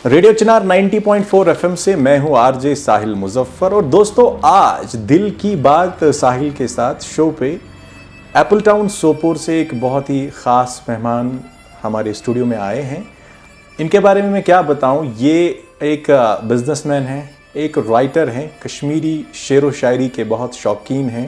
Radio चिनार 90.4 FM से मैं हूं आरजे साहिल मुजफ्फर। और दोस्तों, आज दिल की बात साहिल के साथ शो पे एप्पल टाउन सोपोर से एक बहुत ही ख़ास मेहमान हमारे स्टूडियो में आए हैं। इनके बारे में मैं क्या बताऊं, ये एक बिजनेसमैन हैं, एक राइटर हैं, कश्मीरी शेर व शायरी के बहुत शौकीन हैं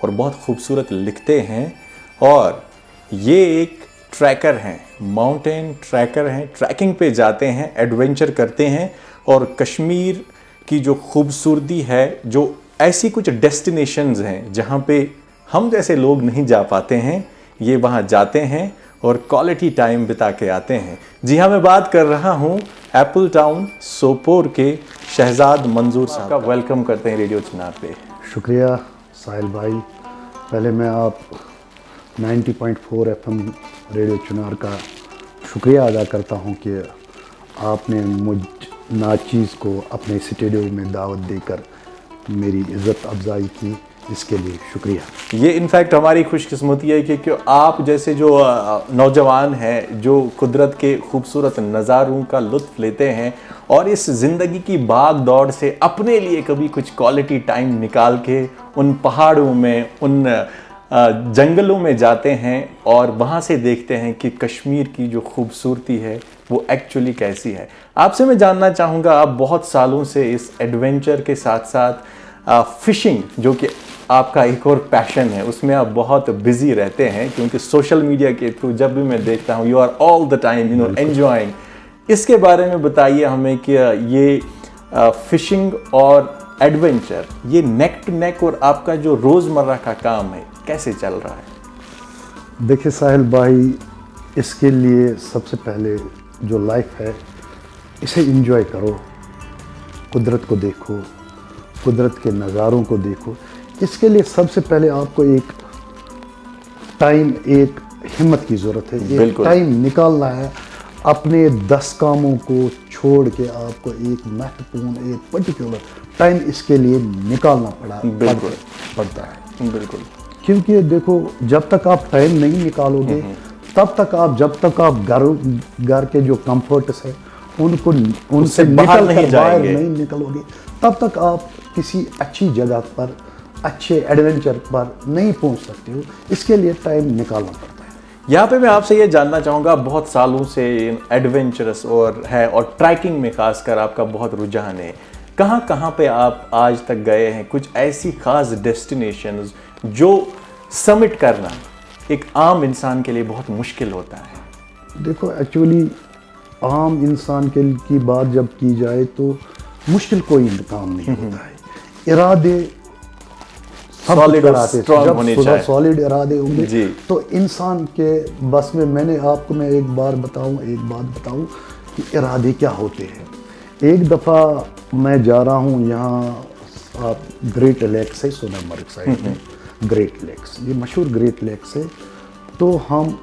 और बहुत खूबसूरत लिखते हैं। और ये एक ट्रैकर हैं, माउंटेन ट्रैकर हैं, ट्रैकिंग पे जाते हैं, एडवेंचर करते हैं। और कश्मीर की जो खूबसूरती है, जो ऐसी कुछ डेस्टिनेशंस हैं जहाँ पे हम जैसे लोग नहीं जा पाते हैं, ये वहाँ जाते हैं और क्वालिटी टाइम बिता के आते हैं। जी हाँ, मैं बात कर रहा हूँ एप्पल टाउन सोपोर के शहजाद मंजूर साहब का। वेलकम करते हैं रेडियो चिनार पे। शुक्रिया साहिल भाई। पहले मैं आप 90.4 एफएम रेडियो चिनार का शुक्रिया अदा करता हूं कि आपने मुझ नाचीज़ को अपने स्टूडियो में दावत देकर मेरी इज़्ज़त अफजाई की, इसके लिए शुक्रिया। ये इनफैक्ट हमारी खुशकिस्मती है कि आप जैसे जो नौजवान हैं, जो कुदरत के खूबसूरत नज़ारों का लुत्फ़ लेते हैं और इस ज़िंदगी की भाग दौड़ से अपने लिए कभी कुछ क्वालिटी टाइम निकाल के उन पहाड़ों में, उन जंगलों में जाते हैं और वहाँ से देखते हैं कि कश्मीर की जो खूबसूरती है वो एक्चुअली कैसी है। आपसे मैं जानना चाहूँगा, आप बहुत सालों से इस एडवेंचर के साथ साथ फ़िशिंग, जो कि आपका एक और पैशन है, उसमें आप बहुत बिजी रहते हैं, क्योंकि सोशल मीडिया के थ्रू जब भी मैं देखता हूँ, you are all the time enjoying. इसके बारे में बताइए हमें कि ये फ़िशिंग और एडवेंचर, ये नेक टू नेक, और आपका जो रोज़मर्रा का काम है कैसे चल रहा है? देखिए साहिल भाई, इसके लिए सबसे पहले जो लाइफ है इसे एंजॉय करो, कुदरत को देखो, कुदरत के नज़ारों को देखो। इसके लिए सबसे पहले आपको एक टाइम, एक हिम्मत की ज़रूरत है। एक टाइम निकालना है। अपने 10 कामों को छोड़ के आपको एक महत्वपूर्ण, एक पर्टिकुलर टाइम इसके लिए निकालना पड़ता है। बिल्कुल। क्योंकि देखो, जब तक आप टाइम नहीं निकालोगे, जब तक आप घर के जो कंफर्ट्स है उनसे बाहर नहीं निकलोगे, तब तक आप किसी अच्छी जगह पर, अच्छे एडवेंचर पर नहीं पहुंच सकते हो। इसके लिए टाइम निकालना पड़ता है। यहाँ पे मैं आपसे ये जानना चाहूँगा, बहुत सालों से एडवेंचरस और ट्रैकिंग में खासकर आपका बहुत रुझान है। कहाँ पे आप आज तक गए हैं? कुछ ऐसी खास डेस्टिनेशंस जो समिट करना एक आम इंसान के लिए बहुत मुश्किल होता है। देखो, एक्चुअली आम इंसान की बात जब की जाए तो मुश्किल कोई काम नहीं होता है। इरादे सॉलिड इरादे होंगे तो इंसान के बस में। मैंने आपको एक बात बताऊं कि इरादे क्या होते हैं। एक दफ़ा मैं जा रहा हूं, यहाँ आप ग्रेट लेक्स है सोनामर्ग साइड में, ग्रेट लेक्स, ये मशहूर ग्रेट लेक्स है। तो हम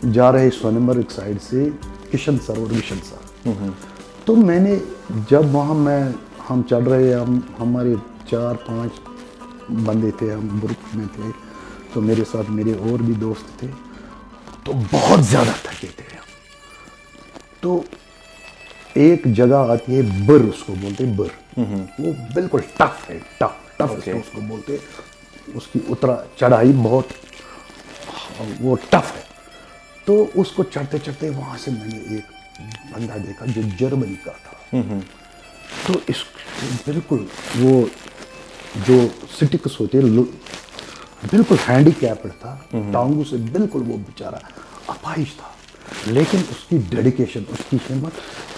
जा रहे सोनामर्ग साइड से किशन सर। तो मैंने जब हम चल रहे, हमारे 4-5 बंदे थे, हम ग्रुप में थे, तो मेरे साथ मेरे और भी दोस्त थे, तो बहुत ज़्यादा थके थे। तो एक जगह आती है बर, उसको बोलते हैं बर। वो बिल्कुल टफ है, टफ उसको बोलते हैं। उसकी चढ़ाई बहुत वो टफ है। तो उसको चढ़ते चढ़ते वहाँ से मैंने एक बंदा देखा जो जर्मनी का था। तो इस बिल्कुल वो जो स्टिक्स होते हैं, बिल्कुल हैंडीकैप्ड था, टांगों से बिल्कुल वो बेचारा अपाहिज था, लेकिन उसकी डेडिकेशन, उसकी हिम्मत,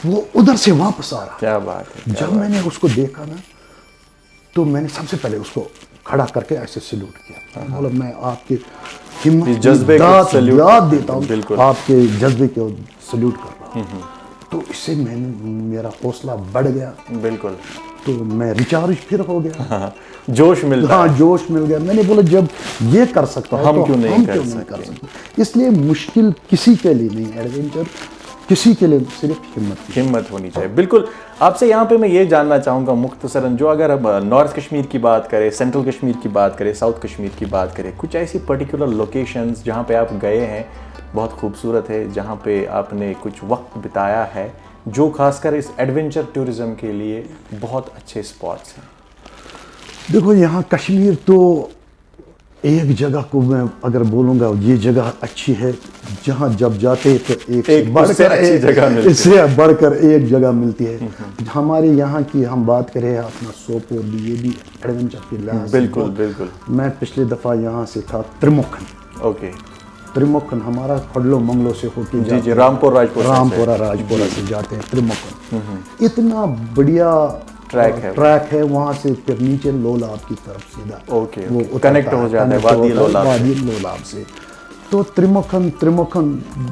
वो उधर से वापस आ रहा। क्या बात है। जब मैंने उसको देखा ना, तो मैंने सबसे पहले उसको खड़ा करके ऐसे सैल्यूट किया। बोला, मैं आपके हिम्मत, जज्बे को सैल्यूट देता हूँ, आपके जज्बे को सैल्यूट कर रहा हूँ। तो इससे मेरा हौसला बढ़ गया। बिल्कुल। तो मैं रिचार्ज फिर हो गया। जोश मिल गया। मैंने बोला, जब ये कर सकता हूँ तो हम क्यों नहीं कर सकते। इसलिए मुश्किल किसी के लिए नहीं, एडवेंचर किसी के लिए सिर्फ हिम्मत होनी चाहिए। बिल्कुल। आपसे यहाँ पे मैं ये जानना चाहूँगा मुख्तसरन, जो अगर अब नॉर्थ कश्मीर की बात करें, सेंट्रल कश्मीर की बात करें, साउथ कश्मीर की बात करें, कुछ ऐसी पर्टिकुलर लोकेशंस जहाँ पे आप गए हैं, बहुत खूबसूरत है, जहाँ पे आपने कुछ वक्त बिताया है, जो खासकर इस एडवेंचर टूरिज्म के लिए बहुत अच्छे स्पॉट्स हैं? देखो यहाँ कश्मीर तो एक जगह को मैं अगर बोलूँगा ये जगह अच्छी है, जहाँ जब जाते हैं तो एक बढ़कर अच्छी जगह मिलती है, इससे बढ़कर एक जगह मिलती है। हमारे यहाँ की हम बात करें अपना सोपोर भी, ये भी एडवेंचर के लिहाज से बिल्कुल बिल्कुल। मैं पिछले दफ़ा यहाँ से था त्रिमुखन। ओके। त्रिमुखन हमारा खडलो मंगलो से होके जी जी, रामपुरा राजपुरा से जाते हैं त्रिमुखन। इतना बढ़िया ट्रैक है वहाँ से, फिर नीचे लोलाब की तरफ सीधा ओके वो कनेक्ट हो जाता है वादी लोलाब से। तो त्रिमुखन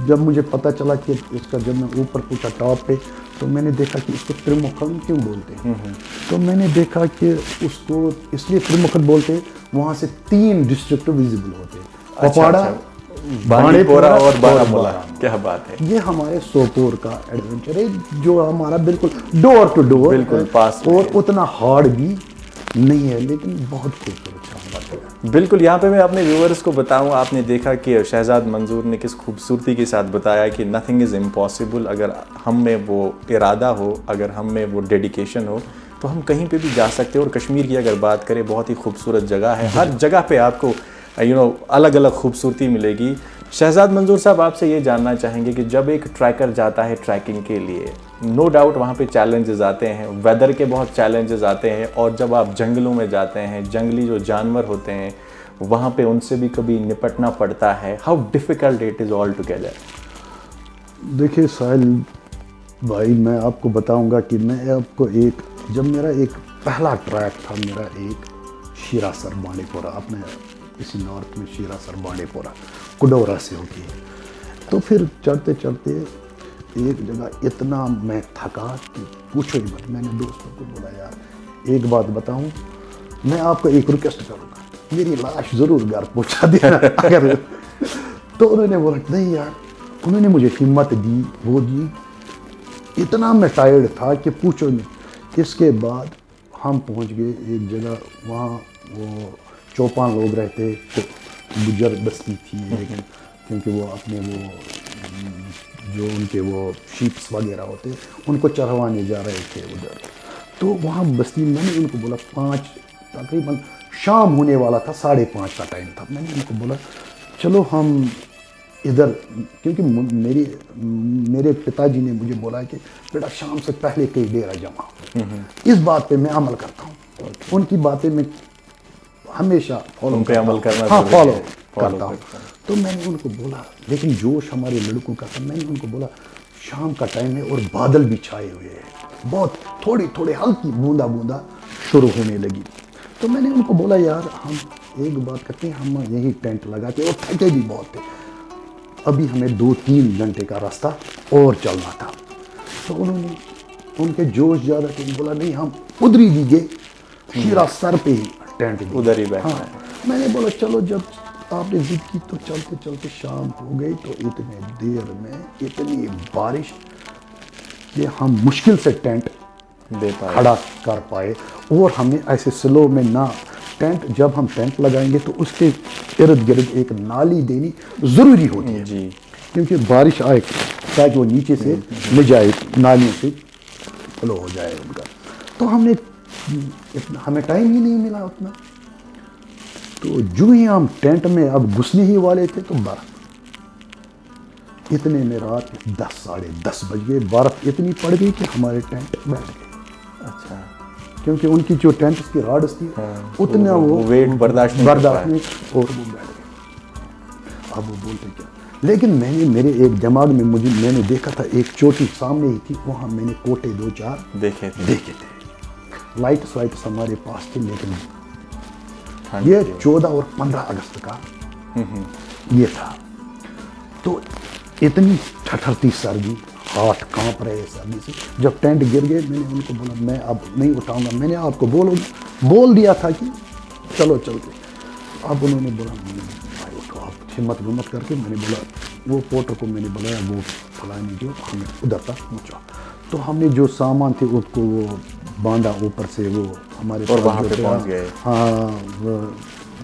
जब मुझे पता चला कि इसका, जब मैं ऊपर पूछा टॉप पे, तो मैंने देखा कि इसको त्रिमुखन क्यों बोलते हैं। तो मैंने देखा कि उसको इसलिए त्रिमुखन बोलते हैं, वहाँ से 3 डिस्ट्रिक्ट विजिबल होते हैं, कुपवाड़ा, बांडीपोरा और बारामूला। क्या बात है। ये हमारे सोपोर का एडवेंचर है जो हमारा बिल्कुल डोर टू डोर, बिल्कुल पास, और उतना हार्ड भी नहीं है, लेकिन बहुत खूबसूरत। बिल्कुल। यहाँ पे मैं अपने व्यूअर्स को बताऊँ, आपने देखा कि शहजाद मंजूर ने किस खूबसूरती के साथ बताया कि नथिंग इज़ इम्पॉसिबल। अगर हम में वो इरादा हो, अगर हम में वो डेडिकेशन हो, तो हम कहीं पे भी जा सकते हैं। और कश्मीर की अगर बात करें, बहुत ही खूबसूरत जगह है, हर जगह पे आपको अलग अलग खूबसूरती मिलेगी। शहजाद मंजूर साहब, आपसे ये जानना चाहेंगे कि जब एक ट्रैकर जाता है ट्रैकिंग के लिए, नो डाउट वहाँ पे चैलेंजेस आते हैं, वेदर के बहुत चैलेंजेस आते हैं, और जब आप जंगलों में जाते हैं, जंगली जो जानवर होते हैं वहाँ पे उनसे भी कभी निपटना पड़ता है। How difficult it is all together? देखिए साहिल भाई, मैं आपको बताऊंगा कि मैं आपको जब मेरा एक पहला ट्रैक था, मेरा एक शीरासर बांडीपोरा, अपने इसी नॉर्थ में शीरासर बांडीपोरा कुडौरा से होती है। तो फिर चढ़ते चढ़ते एक जगह इतना मैं थका कि पूछो ही मत। मैंने दोस्तों को बोला, यार एक बात बताऊं, मैं आपको एक रिक्वेस्ट करूंगा, मेरी लाश ज़रूर घर पहुंचा देना अगर। तो उन्होंने बोला नहीं यार, उन्होंने मुझे हिम्मत दी, वो दी। इतना मैं टायर्ड था कि पूछो नहीं। इसके बाद हम पहुंच गए एक जगह, वहाँ वो चौपान लोग रहते, तो गुजर बस्ती थी, लेकिन क्योंकि वो अपने वो जो उनके वो शीप्स वगैरह होते उनको चरवाने जा रहे थे उधर। तो वहाँ बस्ती, मैंने उनको बोला, 5 तकरीबन शाम होने वाला था, 5:30 का टाइम था। मैंने उनको बोला चलो हम इधर, क्योंकि मेरे पिताजी ने मुझे बोला कि बेटा शाम से पहले कई डेरा जमा। इस बात पे मैं अमल करता हूँ, उनकी बातें मैं हमेशा फॉलो करता हूँ। तो मैंने उनको बोला, लेकिन जोश हमारे लड़कों का था। मैंने उनको बोला शाम का टाइम है और बादल भी छाए हुए हैं, बहुत थोड़ी हल्की बूंदा बूंदा शुरू होने लगी। तो मैंने उनको बोला यार हम एक बात करते हैं, हम यही टेंट लगा के, और थके भी बहुत थे, अभी हमें 2-3 घंटे का रास्ता और चलना था। तो उन्होंने, उनके जोश ज़्यादा थे, बोला नहीं हम उधर ही गए, शीरासर पे ही टेंट उधर ही बैठा। हाँ, मैंने बोला चलो, जब आपने जिद की तो चलते चलते शाम हो गई। तो इतने देर में इतनी बारिश कि हम मुश्किल से टेंट खड़ा कर पाए। और हमें ऐसे स्लो में ना टेंट, जब हम टेंट लगाएंगे तो उसके इर्द गिर्द एक नाली देनी ज़रूरी होती है जी, क्योंकि बारिश आए ताकि वो नीचे से न जाए, नालियों से फ्लो हो जाए उनका। तो हमें टाइम ही नहीं मिला उतना। तो जो ही हम टेंट में अब घुसने ही वाले थे तो बर्फ, इतने में रात 10 साढ़े 10 बज गए, बर्फ इतनी पड़ गई कि हमारे टेंट बैठ गए। अच्छा, क्योंकि उनकी जो टेंट की रॉड्स थी उतना वो वेट बर्दाश्त नहीं, और वो बैठ गए। अब वो बोलते क्या, लेकिन मेरे एक दिमाग में मैंने देखा था, एक चोटी सामने ही थी, वहाँ मैंने कोटे 2-4 देखे थे। लाइट्स हमारे पास थे, लेकिन ये 14 और 15 अगस्त का ये था। तो इतनी ठठरती सर्दी, हाथ कांप रहे सर्दी से। जब टेंट गिर गए, मैंने उनको बोला मैं अब नहीं उठाऊंगा। मैंने आपको बोल दिया था कि चलो चलते। अब उन्होंने बोला भाई उठो, आप हिम्मत करके। मैंने बोला, वो पोर्टर को मैंने बुलाया, वो फलानी जो हमें उधर तक पहुँचा। तो हमने जो सामान थे उसको वो बांधा ऊपर से, वो हमारे और वहाँ पे पहुँच गए। हाँ,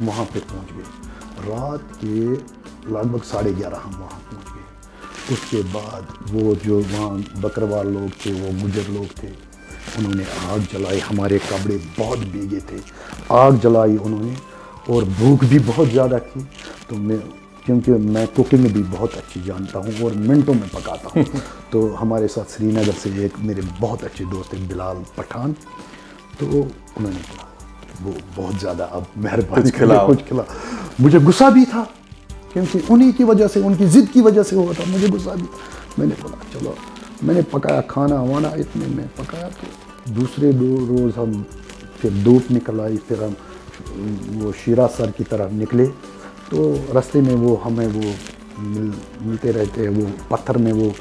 वहाँ पे पहुँच गए। रात के लगभग 11:30 हम वहाँ पहुँच गए। उसके बाद वो जो वहाँ बकरवाल लोग थे, वो गुजर लोग थे, उन्होंने आग जलाई। हमारे कपड़े बहुत भीगे थे, आग जलाई उन्होंने, और भूख भी बहुत ज़्यादा थी। तो क्योंकि मैं कुकिंग भी बहुत अच्छी जानता हूँ और मिनटों में पकाता हूँ तो हमारे साथ श्रीनगर से एक मेरे बहुत अच्छे दोस्त हैं, बिलाल पठान, तो उन्होंने कहा वो बहुत ज़्यादा अब मेहरबानी कुछ खिला। मुझे गुस्सा भी था क्योंकि उन्हीं की वजह से, उनकी ज़िद की वजह से हुआ था, मुझे गुस्सा भी था। मैंने बोला चलो, मैंने पकाया खाना वाना, इतने में पकाया। तो दूसरे रोज़ हम फिर धूप निकल आई, फिर हम वो शीरा सर की तरफ निकले। तो रास्ते में वो हमें वो मिलते रहते हैं, वो पत्थर में वो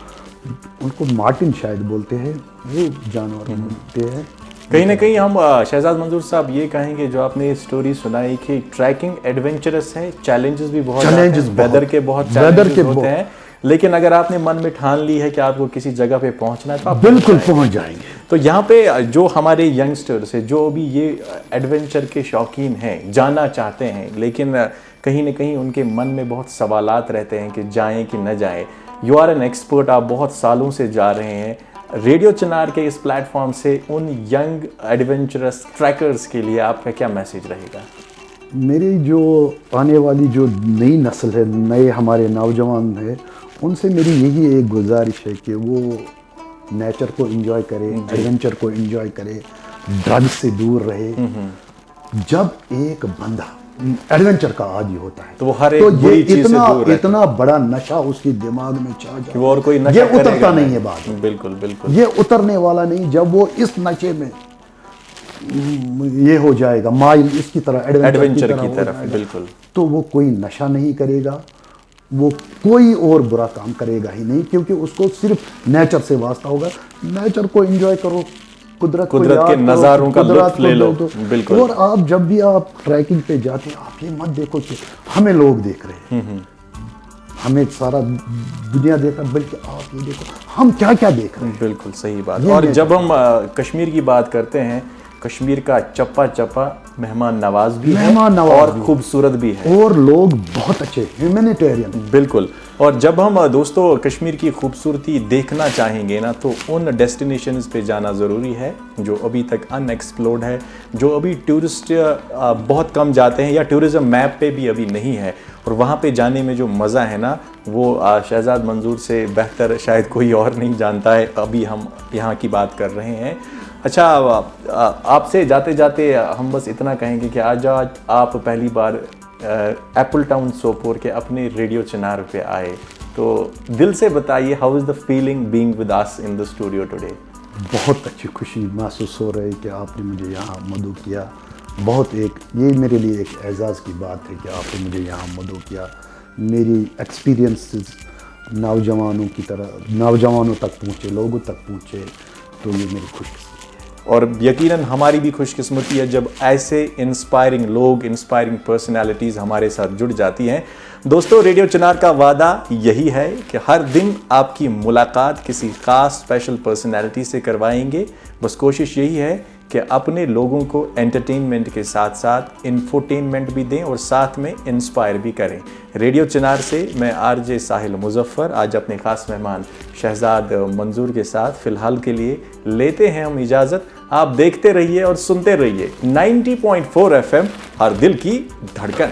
उनको मार्टिन शायद बोलते हैं, वो जानवर मिलते हैं। कहीं ना कहीं हम शहजाद मंजूर साहब ये कहेंगे, जो आपने स्टोरी सुनाई कि ट्रैकिंग एडवेंचरस है, चैलेंजेस भी बहुत, वेदर के बहुत चैलेंजेस होते हैं, लेकिन अगर आपने मन में ठान ली है कि आपको किसी जगह पे पहुंचना है तो आप बिल्कुल पहुंच जाएंगे। तो यहाँ पे जो हमारे यंगस्टर्स है, जो अभी ये एडवेंचर के शौकीन हैं, जाना चाहते हैं, लेकिन कहीं ना कहीं उनके मन में बहुत सवालात रहते हैं कि जाएं कि न जाएं। यू आर एन एक्सपर्ट, आप बहुत सालों से जा रहे हैं। रेडियो चिनार के इस प्लेटफॉर्म से उन यंग एडवेंचरस ट्रैकर्स के लिए आपका क्या मैसेज रहेगा? मेरी जो आने वाली जो नई नस्ल है, नए हमारे नौजवान है, उनसे मेरी यही एक गुजारिश है कि वो नेचर को एंजॉय करे, एडवेंचर को एंजॉय करे, ड्रग्स से दूर रहे। जब एक बंदा एडवेंचर का आदी होता है तो वो हर एक तो बुरी चीज से दूर रहता है। इतना बड़ा नशा उसके दिमाग में छा जाता है, और कोई नशा ये उतरता नहीं है बात। बिल्कुल बिल्कुल, ये उतरने वाला नहीं। जब वो इस नशे में ये हो जाएगा, माइल इसकी तरह एडवेंचर की तरफ, बिल्कुल, तो वो कोई नशा नहीं करेगा, वो कोई और बुरा काम करेगा ही नहीं, क्योंकि उसको सिर्फ नेचर से वास्ता होगा। नेचर को एंजॉय करो, कुदरत के नज़ारों का लुत्फ ले लो, बिल्कुल। और आप जब भी आप ट्रैकिंग पे जाते हैं, आप ये मत देखो कि हमें लोग देख रहे हैं, हमें सारा दुनिया देख रहा है, बल्कि आप ये देखो हम क्या क्या देख रहे हैं। बिल्कुल सही बात। और जब हम कश्मीर की बात करते हैं, कश्मीर का चप्पा चप्पा मेहमान नवाज भी है और खूबसूरत भी है, और लोग बहुत अच्छे ह्यूमैनिटेरियन। बिल्कुल। और जब हम दोस्तों कश्मीर की खूबसूरती देखना चाहेंगे ना, तो उन डेस्टिनेशंस पे जाना ज़रूरी है जो अभी तक अनएक्सप्लोर्ड है, जो अभी टूरिस्ट बहुत कम जाते हैं या टूरिज़्म मैप पे भी अभी नहीं है। और वहाँ पे जाने में जो मज़ा है ना, वो शहजाद मंजूर से बेहतर शायद कोई और नहीं जानता है। अभी हम यहाँ की बात कर रहे हैं। अच्छा, आपसे जाते जाते हम बस इतना कहेंगे कि आज आप पहली बार एप्पल टाउन सोपोर के अपने रेडियो चिनार पे आए, तो दिल से बताइए, how is the feeling being with us in the studio today? बहुत अच्छी खुशी महसूस हो रही है कि आपने मुझे यहाँ मदऊ किया। बहुत ये मेरे लिए एक एजाज़ की बात है कि आपने मुझे यहाँ मदऊ किया। मेरी एक्सपीरियंसेस नौजवानों की तरह नौजवानों तक पहुँचे, लोगों तक पहुँचे, तो ये मेरी खुशकिस्मती है। और यकीनन हमारी भी खुशकिस्मती है जब ऐसे इंस्पायरिंग लोग, इंस्पायरिंग पर्सनालिटीज़ हमारे साथ जुड़ जाती हैं। दोस्तों, रेडियो चिनार का वादा यही है कि हर दिन आपकी मुलाकात किसी ख़ास स्पेशल पर्सनालिटी से करवाएंगे। बस कोशिश यही है कि अपने लोगों को एंटरटेनमेंट के साथ साथ इंफोटेनमेंट भी दें और साथ में इंस्पायर भी करें। रेडियो चिनार से मैं आरजे साहिल मुजफ्फर आज अपने ख़ास मेहमान शहजाद मंजूर के साथ फ़िलहाल के लिए लेते हैं हम इजाज़त। आप देखते रहिए और सुनते रहिए 90.4 FM, हर दिल की धड़कन।